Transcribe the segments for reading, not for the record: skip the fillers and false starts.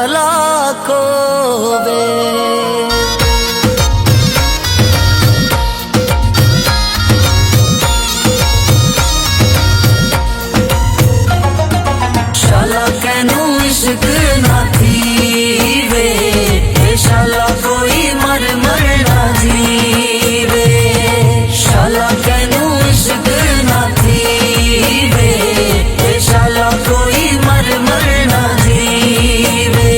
चलाको वे। शाला कैनू इश्क ना थी वे, शाला कोई मर मर ना जीवे। शाला कैनू इश्क ना थी वे, शाला कोई मर मर ना जीवे।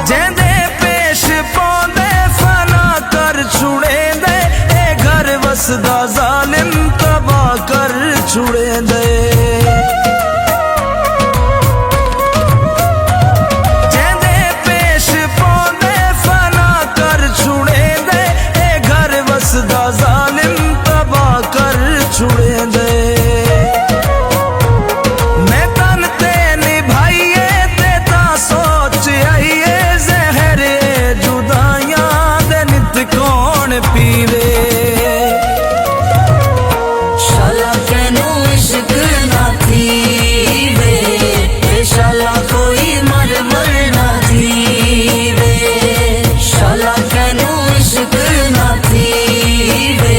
जेंदे पेश पौंदे फना कर छुड़े दे, ए घर वसदा जालिम तबाह कर छुड़े दे। जेंदे पेश पौंदे फना कर छुड़े दे, ए घर वसदा जालिम तबाह कर छुड़े दे। मैं तन ते निभाइए ते ता सोच आइए, जहर जुदाइयां दे नित कौन पीवे। शाला कैनू इश्क ना थी वे, शाला कोई मर मर ना जीवे। शाला कैनू इश्क ना थी वे,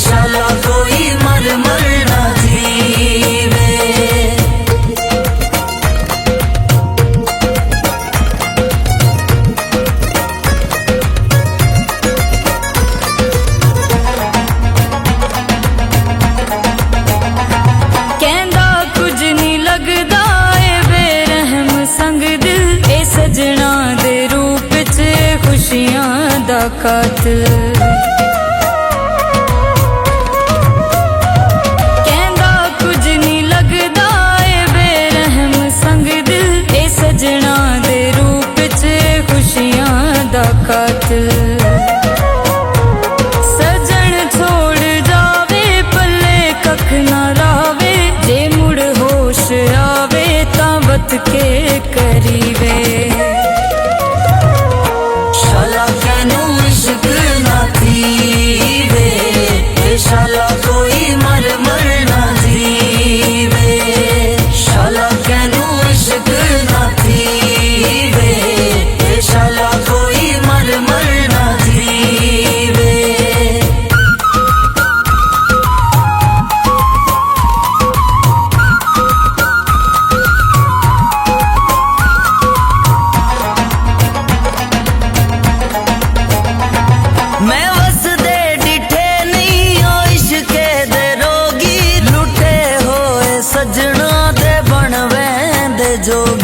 शाला कोई मर मर ना जीवे। कहंदा कुछ नहीं लगदा ए बेरहम संग दिल, ए सजना दे रूप च खुशियां दा कातिल। कहंदा कुछ नहीं लगदा ए बेरहम संग दिल, ए सजना दे रूप च खुशियां दा कातिल। सजन छोड़ जावे पल्ले कख ना रावे, जे मुड़ होश आवे तां बत के करीवे। शाला कैनू इश्क ना थी वे, शाला कोई मर मर ना जीवे। शाला कैनू इश्क ना थी वे, शाला कोई मर मर ना जीवे। मैं वसदे डिठे नहीं ओ इश्के दे रोगी, लुटे होए सजना दे बन वैंदे जोगी।